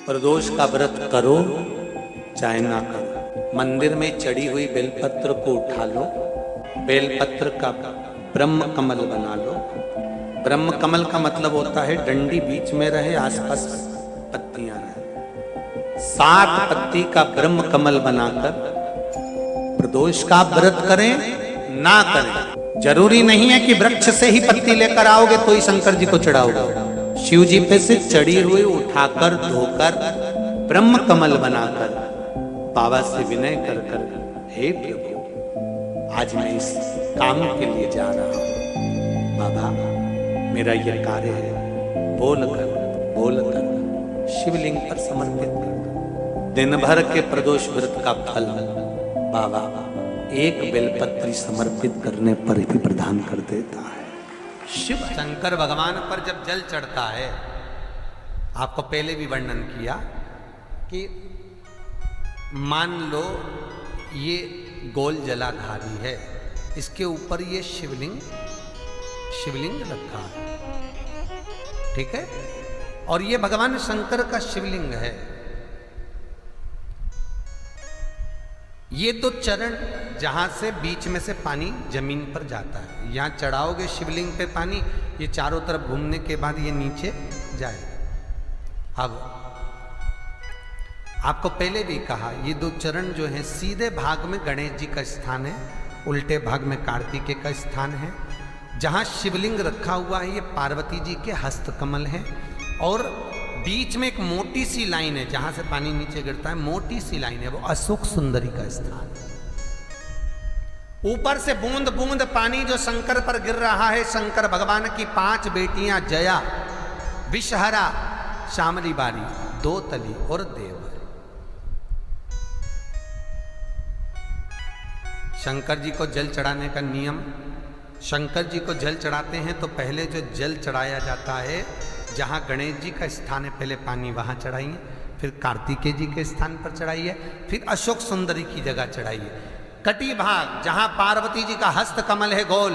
प्रदोष का व्रत करो चाहे ना करो, मंदिर में चढ़ी हुई बेलपत्र को उठा लो, बेलपत्र का ब्रह्म कमल बना लो। ब्रह्म कमल का मतलब होता है डंडी बीच में रहे, आसपास पत्तियां रहे। 7 पत्ती का ब्रह्म कमल बनाकर प्रदोष का व्रत करें ना करें, जरूरी नहीं है कि वृक्ष से ही पत्ती लेकर आओगे तो ही शंकर जी को चढ़ाओगे। शिव जी पे से चढ़ी हुई उठाकर धोकर ब्रह्म कमल बनाकर बाबा से विनय कर कर, हे प्रभु आज मैं इस काम के लिए जा रहा हूं, बाबा मेरा यह कार्य है, बोल कर शिवलिंग पर समर्पित कर। दिन भर के प्रदोष व्रत का फल बाबा एक बेलपत्री समर्पित करने पर भी प्रदान कर देता है। शिव शंकर भगवान पर जब जल चढ़ता है, आपको पहले भी वर्णन किया कि मान लो ये गोल जलाधारी है, इसके ऊपर ये शिवलिंग रखा है, ठीक है, और ये भगवान शंकर का शिवलिंग है। ये तो चरण जहां से बीच में से पानी जमीन पर जाता है, यहां चढ़ाओगे शिवलिंग पे पानी, ये चारों तरफ घूमने के बाद ये नीचे जाएगा। अब आपको पहले भी कहा ये 2 चरण जो हैं, सीधे भाग में गणेश जी का स्थान है, उल्टे भाग में कार्तिकेय का स्थान है। जहां शिवलिंग रखा हुआ है ये पार्वती जी के हस्तकमल हैं, और बीच में एक मोटी सी लाइन है जहां से पानी नीचे गिरता है, मोटी सी लाइन है, वो अशोक सुंदरी का स्थान है। ऊपर से बूंद बूंद पानी जो शंकर पर गिर रहा है, शंकर भगवान की 5 बेटियां जया, विषहरा, शामली बारी, 2 तली और देवहरी। शंकर जी को जल चढ़ाने का नियम, शंकर जी को जल चढ़ाते हैं तो पहले जो जल चढ़ाया जाता है, जहाँ गणेश जी का स्थान है पहले पानी वहाँ चढ़ाइए, फिर कार्तिकेय जी के स्थान पर चढ़ाइए, फिर अशोक सुंदरी की जगह चढ़ाइए। कटी भाग जहाँ पार्वती जी का हस्त कमल है गोल,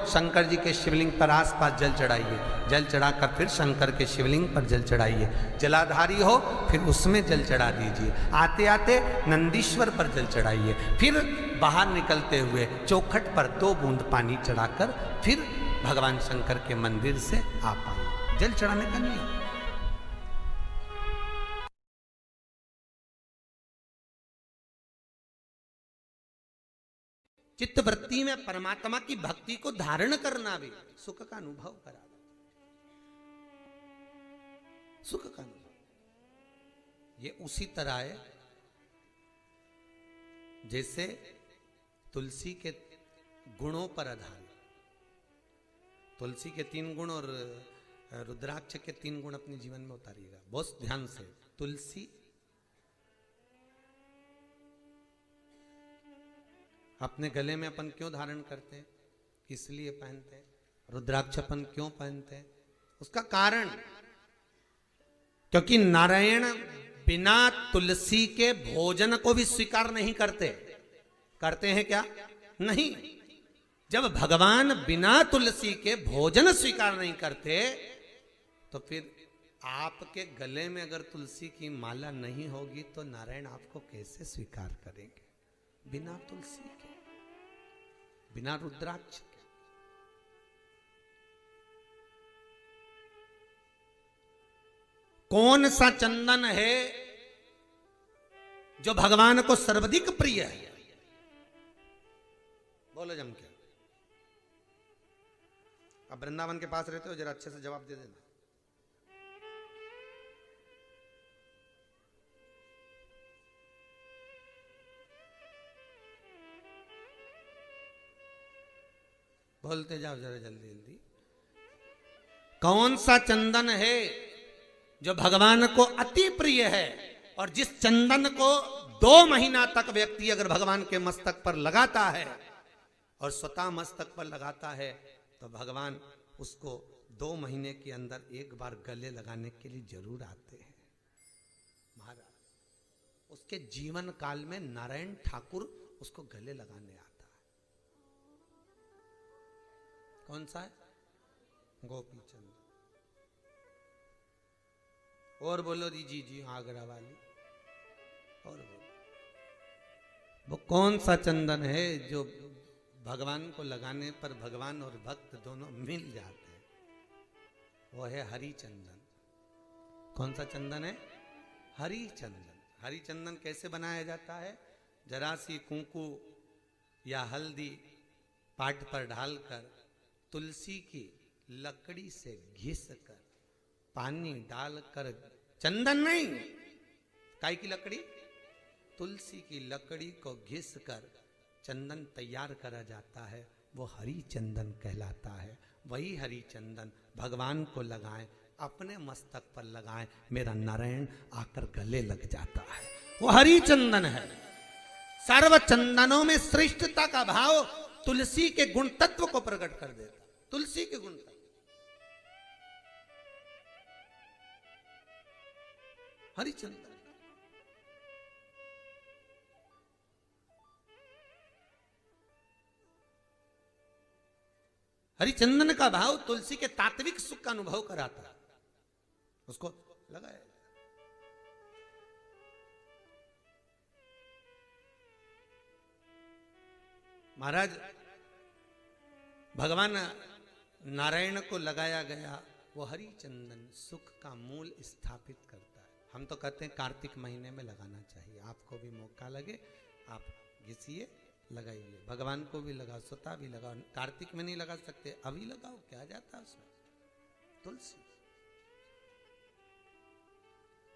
शंकर जी के शिवलिंग पर आसपास जल चढ़ाइए, जल चढ़ाकर फिर शंकर के शिवलिंग पर जल चढ़ाइए। जलाधारी हो फिर उसमें जल चढ़ा दीजिए, आते आते नंदीश्वर पर जल चढ़ाइए, फिर बाहर निकलते हुए चौखट पर 2 बूंद पानी चढ़ाकर फिर भगवान शंकर के मंदिर से आ पाए। जल चढ़ाने का नियम। चित्त वृत्ति में परमात्मा की भक्ति को धारण करना भी सुख का अनुभव करा, सुख का अनुभव। ये उसी तरह है जैसे तुलसी के गुणों पर आधारित, तुलसी के 3 गुण और रुद्राक्ष के 3 गुण अपने जीवन में उतारिएगा बहुत ध्यान से। तुलसी अपने गले में अपन क्यों धारण करते हैं, इसलिए पहनते हैं। रुद्राक्ष अपन क्यों पहनते हैं, उसका कारण, क्योंकि नारायण बिना तुलसी के भोजन को भी स्वीकार नहीं करते। करते हैं क्या? नहीं। जब भगवान बिना तुलसी के भोजन स्वीकार नहीं करते, तो फिर आपके गले में अगर तुलसी की माला नहीं होगी तो नारायण आपको कैसे स्वीकार करेंगे? बिना तुलसी के, बिना रुद्राक्ष के। कौन सा चंदन है जो भगवान को सर्वाधिक प्रिय है? बोलो जम के। अब वृंदावन के पास रहते हो, जरा अच्छे से जवाब दे देना। बोलते जाओ जरा जल्दी जल्दी। कौन सा चंदन है जो भगवान को अति प्रिय है, और जिस चंदन को 2 महीना तक व्यक्ति अगर भगवान के मस्तक पर लगाता है और स्वतः मस्तक पर लगाता है, तो भगवान उसको 2 महीने के अंदर एक बार गले लगाने के लिए जरूर आते हैं। महाराज, उसके जीवन काल में नारायण ठाकुर उसको गले लगाने आता है। कौन सा है? गोपी चंद। और बोलो जी जी जी आगरा वाली। और बोलो वो कौन सा चंदन है जो भगवान को लगाने पर भगवान और भक्त दोनों मिल जाते हैं? वो है हरि चंदन। कौन सा चंदन है? हरि चंदन। हरि चंदन कैसे बनाया जाता है? जरा सी कुंकू या हल्दी पाट पर डालकर तुलसी की लकड़ी से घिस कर पानी डालकर, चंदन नहीं, काय की लकड़ी? तुलसी की लकड़ी को घिस कर चंदन तैयार करा जाता है, वो हरि चंदन कहलाता है। वही हरि चंदन भगवान को लगाएं, अपने मस्तक पर लगाएं, मेरा नारायण आकर गले लग जाता है, वो हरि चंदन है। सर्व चंदनों में श्रेष्ठता का भाव तुलसी के गुण तत्व को प्रकट कर देता। तुलसी के गुण तत्व, हरि चंदन। हरिचंदन का भाव तुलसी के तात्विक सुख का अनुभव कराता है, उसको लगाए। महाराज भगवान नारायण को लगाया गया वो हरि चंदन सुख का मूल स्थापित करता है। हम तो कहते हैं कार्तिक महीने में लगाना चाहिए, आपको भी मौका लगे आप घिसिए, लगाइए, भगवान को भी लगाओ, स्वतः भी लगाओ। कार्तिक में नहीं लगा सकते, अभी लगाओ, क्या जाता है उसमें? तुलसी।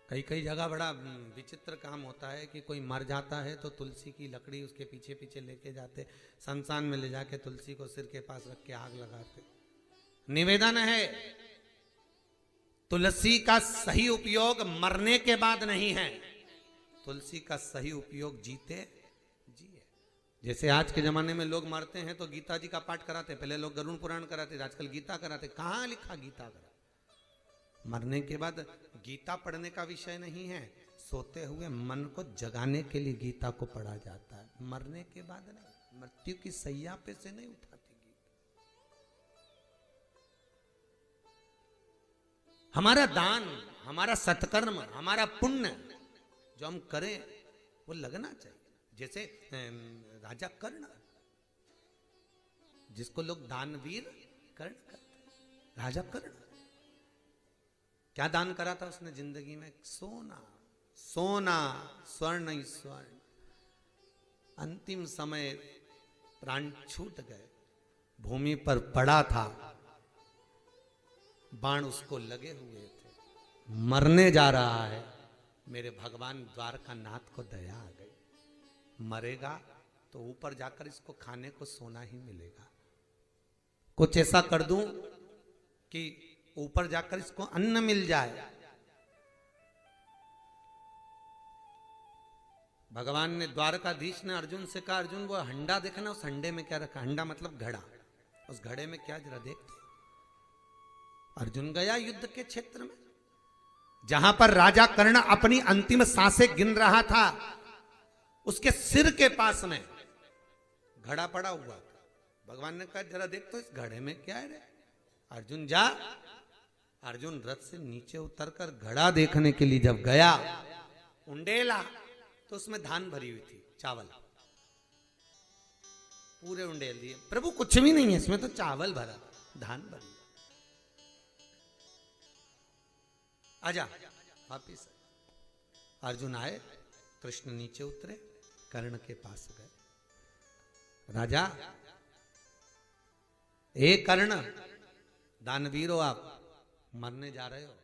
कई कई जगह बड़ा विचित्र काम होता है कि कोई मर जाता है तो तुलसी की लकड़ी उसके पीछे पीछे लेके जाते, शमशान में ले जाके तुलसी को सिर के पास रख के आग लगाते। निवेदन है तुलसी का सही उपयोग मरने के बाद नहीं है, तुलसी का सही उपयोग जीते जिए। जैसे आज के जमाने में लोग मरते हैं तो गीता जी का पाठ कराते, पहले लोग गरुड़ पुराण कराते, आजकल गीता कराते। कहां लिखा गीता करा? मरने के बाद गीता पढ़ने का विषय नहीं है, सोते हुए मन को जगाने के लिए गीता को पढ़ा जाता है, मरने के बाद नहीं। मृत्यु की सैया पे से नहीं उठाती गीता। हमारा दान, हमारा सत्कर्म, हमारा पुण्य जो हम करें वो लगना चाहिए। जैसे राजा कर्ण, जिसको लोग दानवीर कर्ण कहते हैं, राजा कर्ण क्या दान करा था उसने जिंदगी में? सोना, सोना, स्वर्ण ही स्वर्ण। अंतिम समय प्राण छूट गए, भूमि पर पड़ा था, बाण उसको लगे हुए थे, मरने जा रहा है। मेरे भगवान द्वारका नाथ को दया आ गई, मरेगा तो ऊपर जाकर इसको खाने को सोना ही मिलेगा, कुछ ऐसा कर दूं कि ऊपर जाकर इसको अन्न मिल जाए। भगवान ने, द्वारकाधीश ने अर्जुन से कहा, अर्जुन वो हंडा देखना, उस हंडे में क्या रखा? हंडा मतलब घड़ा, उस घड़े में क्या जरा देख। अर्जुन गया युद्ध के क्षेत्र में, जहां पर राजा कर्ण अपनी अंतिम सांसें गिन रहा था, उसके सिर के पास में घड़ा पड़ा हुआ था। भगवान ने कहा जरा देख तो इस घड़े में क्या है रे? अर्जुन जा। अर्जुन रथ से नीचे उतरकर घड़ा देखने के लिए जब गया, उंडेला तो उसमें धान भरी हुई थी, चावल पूरे उंडेल दिए। प्रभु कुछ भी नहीं है इसमें, तो चावल भरा, धान भरी। आजा वापिस। अर्जुन आए, कृष्ण नीचे उतरे, कर्ण के पास गए। राजा, ए कर्ण, दानवीर हो आप, मरने जा रहे हो,